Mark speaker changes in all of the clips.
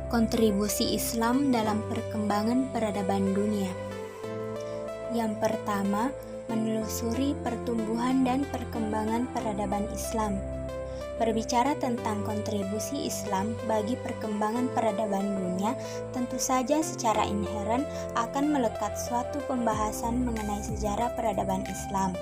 Speaker 1: Kontribusi Islam dalam perkembangan peradaban dunia. Yang pertama, menelusuri pertumbuhan dan perkembangan peradaban Islam. Berbicara tentang kontribusi Islam bagi perkembangan peradaban dunia, tentu saja secara inheren akan melekat suatu pembahasan mengenai sejarah peradaban Islam.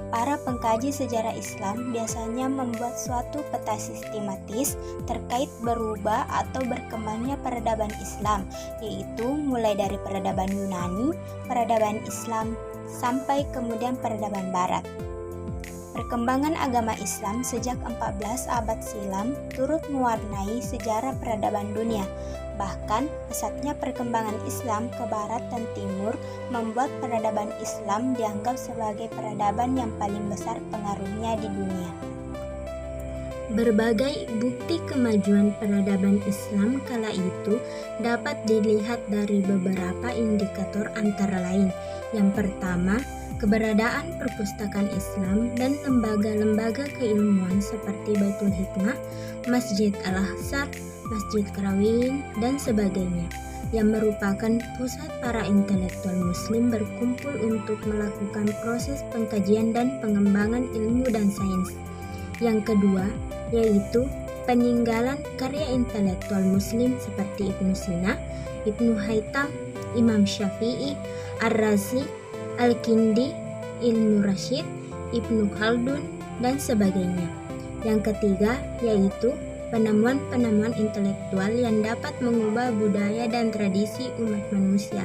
Speaker 1: Para pengkaji sejarah Islam biasanya membuat suatu peta sistematis terkait berubah atau berkembangnya peradaban Islam, yaitu mulai dari peradaban Yunani, peradaban Islam, sampai kemudian peradaban Barat. Perkembangan agama Islam sejak 14 abad silam turut mewarnai sejarah peradaban dunia. Bahkan, pesatnya perkembangan Islam ke barat dan timur membuat peradaban Islam dianggap sebagai peradaban yang paling besar pengaruhnya di dunia. Berbagai bukti kemajuan peradaban Islam kala itu dapat dilihat dari beberapa indikator antara lain. Yang pertama, keberadaan perpustakaan Islam dan lembaga-lembaga keilmuan seperti Baitul Hikmah, Masjid Al-Aqsa, Masjid Qarawiyyin, dan sebagainya, yang merupakan pusat para intelektual muslim berkumpul untuk melakukan proses pengkajian dan pengembangan ilmu dan sains. Yang kedua, yaitu peninggalan karya intelektual muslim seperti Ibnu Sina, Ibnu Haytham, Imam Syafi'i, Ar-Razi, Al-Kindi, Ibnu Rashid, Ibnu Khaldun, dan sebagainya. Yang ketiga, yaitu penemuan-penemuan intelektual yang dapat mengubah budaya dan tradisi umat manusia,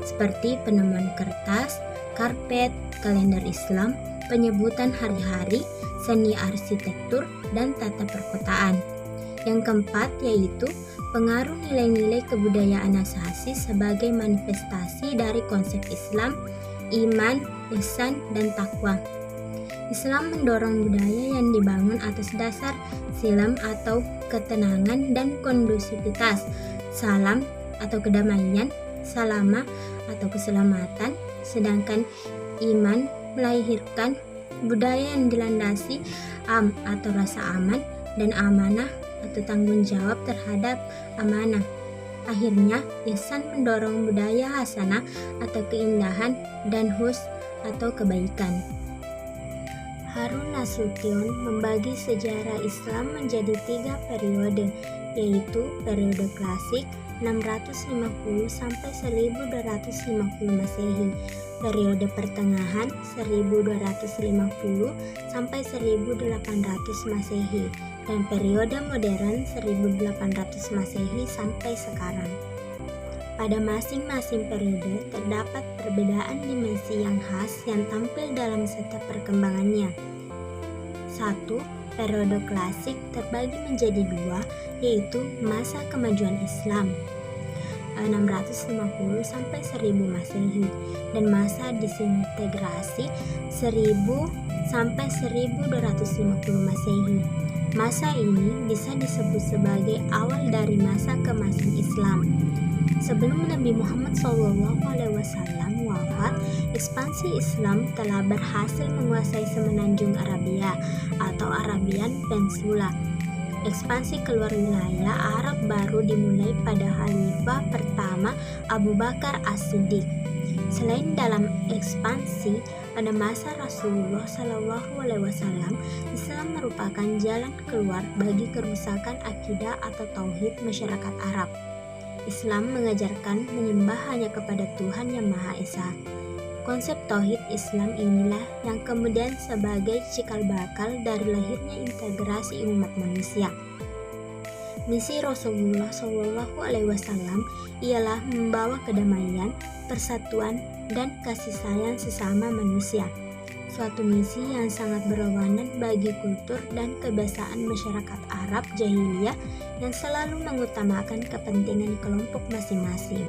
Speaker 1: seperti penemuan kertas, karpet, kalender Islam, penyebutan hari-hari, seni arsitektur, dan tata perkotaan. Yang keempat, yaitu pengaruh nilai-nilai kebudayaan asasi sebagai manifestasi dari konsep Islam, iman, ihsan, dan takwa. Islam mendorong budaya yang dibangun atas dasar silam atau ketenangan dan kondusivitas, salam atau kedamaian, salama atau keselamatan, sedangkan iman melahirkan budaya yang dilandasi atau rasa aman dan amanah atau tanggung jawab terhadap amanah. Akhirnya, ihsan mendorong budaya hasanah atau keindahan dan husn atau kebaikan. Harun Nasution membagi sejarah Islam menjadi 3 periode, yaitu periode klasik 650 sampai 1250 Masehi, periode pertengahan 1250 sampai 1800 Masehi, dan periode modern 1800 Masehi sampai sekarang. Pada masing-masing periode terdapat perbedaan dimensi yang khas yang tampil dalam setiap perkembangannya. 1. Periode klasik terbagi menjadi 2, yaitu masa kemajuan Islam 650 sampai 1000 Masehi dan masa disintegrasi 1000 sampai 1250 Masehi. Masa ini bisa disebut sebagai awal dari masa kemasan Islam. Sebelum Nabi Muhammad SAW wafat, ekspansi Islam telah berhasil menguasai semenanjung Arabia atau Arabian Peninsula. Ekspansi keluar wilayah Arab baru dimulai pada Khalifah pertama Abu Bakar As-Siddiq. Selain dalam ekspansi, pada masa Rasulullah SAW, Islam merupakan jalan keluar bagi kerusakan akidah atau tauhid masyarakat Arab. Islam mengajarkan menyembah hanya kepada Tuhan Yang Maha Esa. Konsep tauhid Islam inilah yang kemudian sebagai cikal bakal dari lahirnya integrasi umat manusia. Misi Rasulullah SAW ialah membawa kedamaian, persatuan, dan kasih sayang sesama manusia. Suatu misi yang sangat berwarna bagi kultur dan kebiasaan masyarakat Arab jahiliyah yang selalu mengutamakan kepentingan kelompok masing-masing.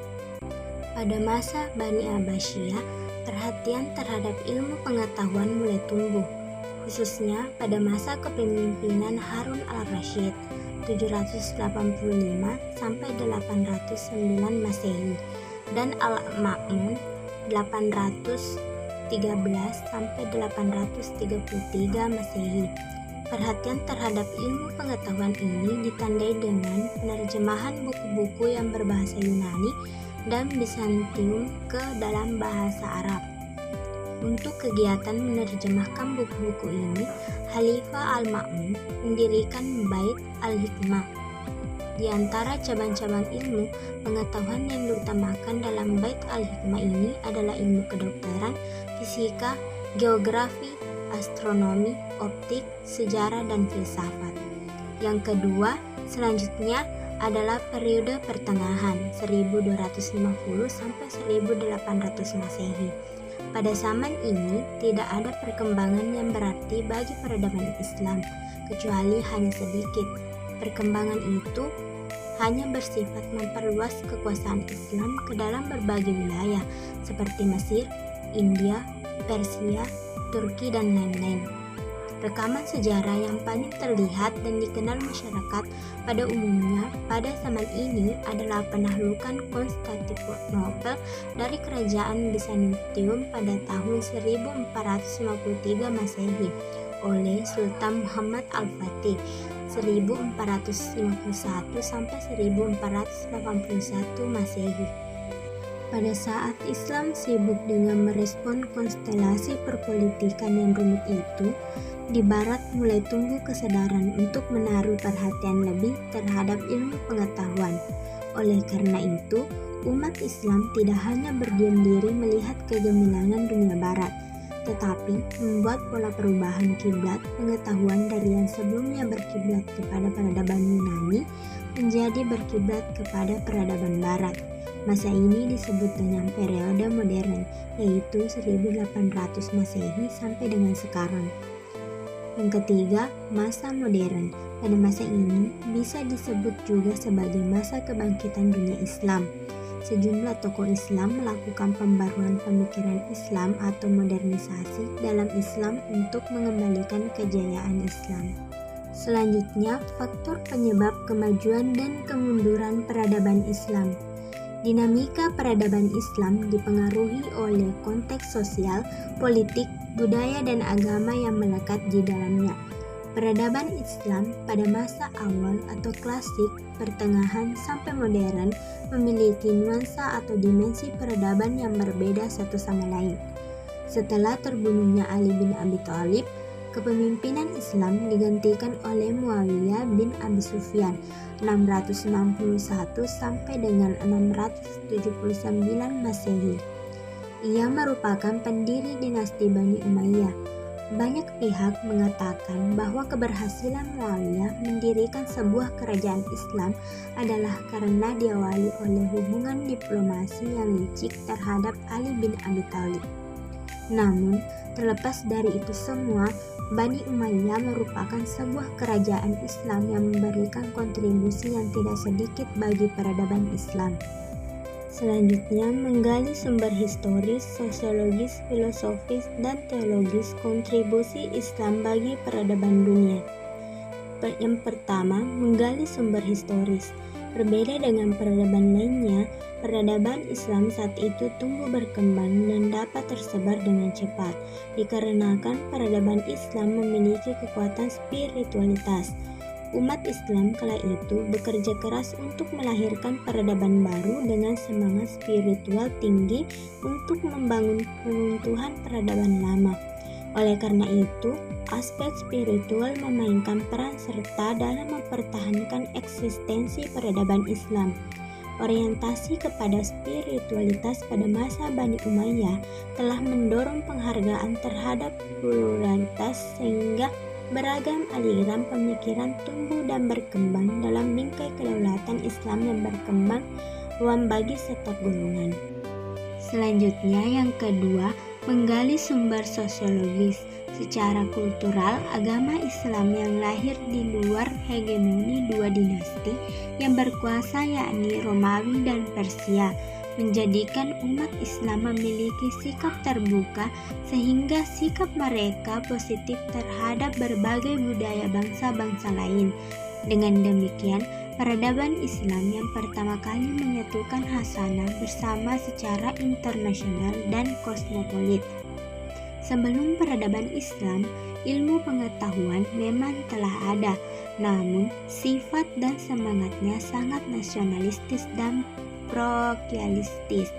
Speaker 1: Pada masa Bani Abbasiyah, perhatian terhadap ilmu pengetahuan mulai tumbuh, khususnya pada masa kepemimpinan Harun al-Rashid 785 sampai 809 Masehi dan Al-Ma'mun 813 sampai 833 Masehi. perhatian terhadap ilmu pengetahuan ini ditandai dengan penerjemahan buku-buku yang berbahasa Yunani dan Bizantium ke dalam bahasa Arab. Untuk kegiatan menerjemahkan buku-buku ini, Khalifah Al-Ma'mun mendirikan Bait Al-Hikmah. Di antara cabang-cabang ilmu pengetahuan yang diutamakan dalam Bait Al-Hikmah ini adalah ilmu kedokteran, fisika, geografi, astronomi, optik, sejarah, dan filsafat. Yang kedua, selanjutnya adalah periode pertengahan 1250 sampai 1800 Masehi. Pada zaman ini tidak ada perkembangan yang berarti bagi peradaban Islam, kecuali hanya sedikit. Perkembangan itu hanya bersifat memperluas kekuasaan Islam ke dalam berbagai wilayah seperti Mesir, India, Persia, Turki, dan lain-lain. Rekaman sejarah yang paling terlihat dan dikenal masyarakat pada umumnya pada zaman ini adalah penaklukan Konstantinopel dari kerajaan Bizantium pada tahun 1453 Masehi oleh Sultan Muhammad Al-Fatih 1451 sampai 1481 Masehi. Pada saat Islam sibuk dengan merespon konstelasi perpolitikan yang rumit itu, di Barat mulai tumbuh kesadaran untuk menaruh perhatian lebih terhadap ilmu pengetahuan. Oleh karena itu, umat Islam tidak hanya berdiam diri melihat kegemilangan dunia Barat, tetapi membuat pola perubahan kiblat pengetahuan dari yang sebelumnya berkiblat kepada peradaban Yunani menjadi berkiblat kepada peradaban Barat. Masa ini disebut dengan periode modern, yaitu 1800 Masehi sampai dengan sekarang. Yang ketiga, masa modern. Pada masa ini bisa disebut juga sebagai masa kebangkitan dunia Islam. Sejumlah tokoh Islam melakukan pembaruan pemikiran Islam atau modernisasi dalam Islam untuk mengembalikan kejayaan Islam. Selanjutnya, faktor penyebab kemajuan dan kemunduran peradaban Islam. Dinamika peradaban Islam dipengaruhi oleh konteks sosial, politik, budaya, dan agama yang melekat di dalamnya. Peradaban Islam pada masa awal atau klasik, pertengahan, sampai modern memiliki nuansa atau dimensi peradaban yang berbeda satu sama lain. Setelah terbunuhnya Ali bin Abi Thalib, kepemimpinan Islam digantikan oleh Muawiyah bin Abi Sufyan 661 sampai dengan 679 Masehi. Ia merupakan pendiri dinasti Bani Umayyah. Banyak pihak mengatakan bahwa keberhasilan Muawiyah mendirikan sebuah kerajaan Islam adalah karena diawali oleh hubungan diplomasi yang licik terhadap Ali bin Abi Thalib. Namun, terlepas dari itu semua, Bani Umayyah merupakan sebuah kerajaan Islam yang memberikan kontribusi yang tidak sedikit bagi peradaban Islam. Selanjutnya, menggali sumber historis, sosiologis, filosofis, dan teologis kontribusi Islam bagi peradaban dunia. Yang pertama, menggali sumber historis. Berbeda dengan peradaban lainnya, peradaban Islam saat itu tumbuh berkembang dan dapat tersebar dengan cepat, dikarenakan peradaban Islam memiliki kekuatan spiritualitas. Umat Islam kala itu bekerja keras untuk melahirkan peradaban baru dengan semangat spiritual tinggi untuk membangun runtuhan peradaban lama. Oleh karena itu, aspek spiritual memainkan peran serta dalam mempertahankan eksistensi peradaban Islam. Orientasi kepada spiritualitas pada masa Bani Umayyah telah mendorong penghargaan terhadap pluralitas sehingga beragam aliran pemikiran tumbuh dan berkembang dalam bingkai kedaulatan Islam yang berkembang ruang bagi setiap golongan. Selanjutnya, yang kedua, menggali sumber sosiologis. Secara kultural, agama Islam yang lahir di luar hegemoni dua dinasti yang berkuasa yakni Romawi dan Persia menjadikan umat Islam memiliki sikap terbuka sehingga sikap mereka positif terhadap berbagai budaya bangsa-bangsa lain. Dengan demikian, peradaban Islam yang pertama kali menyatukan khasanah bersama secara internasional dan kosmopolit. Sebelum peradaban Islam, ilmu pengetahuan memang telah ada, namun sifat dan semangatnya sangat nasionalistis dan prokialistis.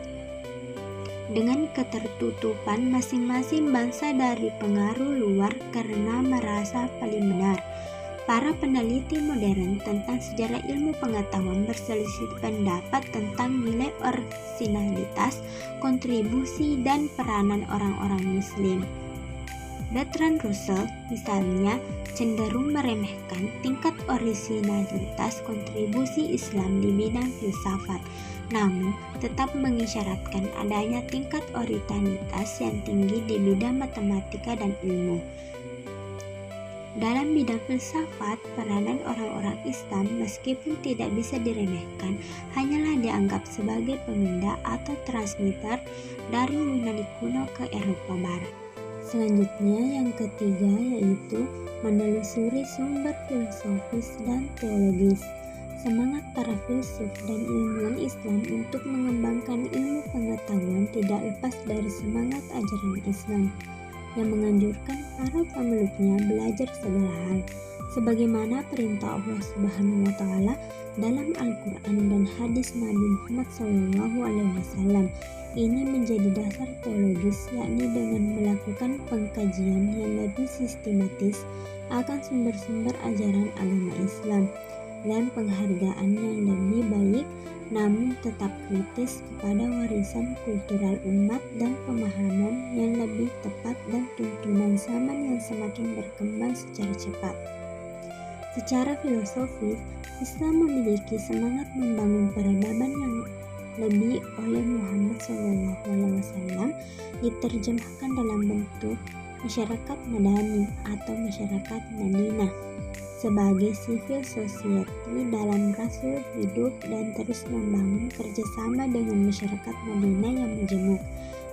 Speaker 1: Dengan ketertutupan masing-masing bangsa dari pengaruh luar karena merasa paling benar. Para peneliti modern tentang sejarah ilmu pengetahuan berselisih pendapat tentang nilai orisinalitas, kontribusi, dan peranan orang-orang Muslim. Bertrand Russell, misalnya, cenderung meremehkan tingkat orisinalitas kontribusi Islam di bidang filsafat, namun tetap mengisyaratkan adanya tingkat orisinalitas yang tinggi di bidang matematika dan ilmu. Dalam bidang filsafat, peranan orang-orang Islam meskipun tidak bisa diremehkan, hanyalah dianggap sebagai pemindah atau transmitter dari Yunani kuno ke Eropa Barat. Selanjutnya yang ketiga yaitu menelusuri sumber filosofis dan teologis. Semangat para filsuf dan ilmuwan Islam untuk mengembangkan ilmu pengetahuan tidak lepas dari semangat ajaran Islam yang menganjurkan para pemeluknya belajar segala hal, sebagaimana perintah Allah Subhanahu wa Ta'ala dalam Al-Quran dan hadis Nabi Muhammad SAW. Ini menjadi dasar teologis, yakni dengan melakukan pengkajian yang lebih sistematis akan sumber-sumber ajaran agama Islam dan penghargaan yang lebih baik, namun tetap kritis kepada warisan kultural umat dan pemahaman yang lebih tepat dan tuntunan zaman yang semakin berkembang secara cepat. Secara filosofis, Islam memiliki semangat membangun peradaban yang lebih oleh Muhammad SAW diterjemahkan dalam bentuk masyarakat Madani atau masyarakat Madinah sebagai civil society dalam rasul hidup dan terus membangun kerjasama dengan masyarakat Madinah yang majemuk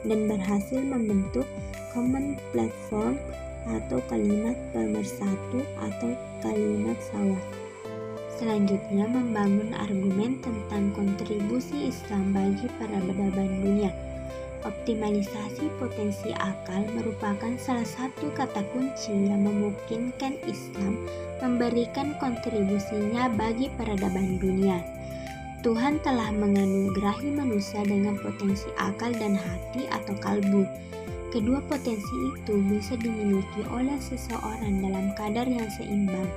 Speaker 1: dan berhasil membentuk common platform atau kalimat pemersatu atau kalimat sawah. Selanjutnya membangun argumen tentang kontribusi Islam bagi peradaban dunia. Optimalisasi potensi akal merupakan salah satu kata kunci yang memungkinkan Islam memberikan kontribusinya bagi peradaban dunia. Tuhan telah menganugerahi manusia dengan potensi akal dan hati atau kalbu. Kedua potensi itu bisa dimiliki oleh seseorang dalam kadar yang seimbang,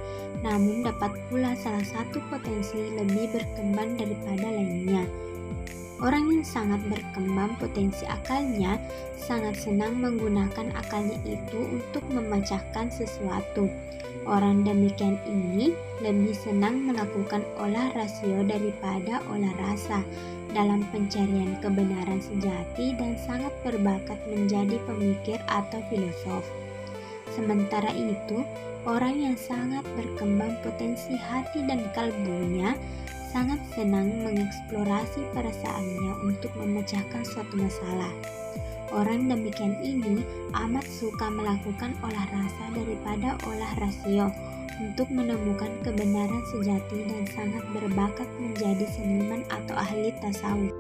Speaker 1: namun dapat pula salah satu potensi lebih berkembang daripada lainnya. Orang yang sangat berkembang potensi akalnya sangat senang menggunakan akalnya itu untuk memecahkan sesuatu. Orang demikian ini lebih senang melakukan olah rasio daripada olah rasa dalam pencarian kebenaran sejati dan sangat berbakat menjadi pemikir atau filosof. Sementara itu, orang yang sangat berkembang potensi hati dan kalbunya sangat senang mengeksplorasi perasaannya untuk memecahkan suatu masalah. Orang demikian ini amat suka melakukan olah rasa daripada olah rasio untuk menemukan kebenaran sejati dan sangat berbakat menjadi seniman atau ahli tasawuf.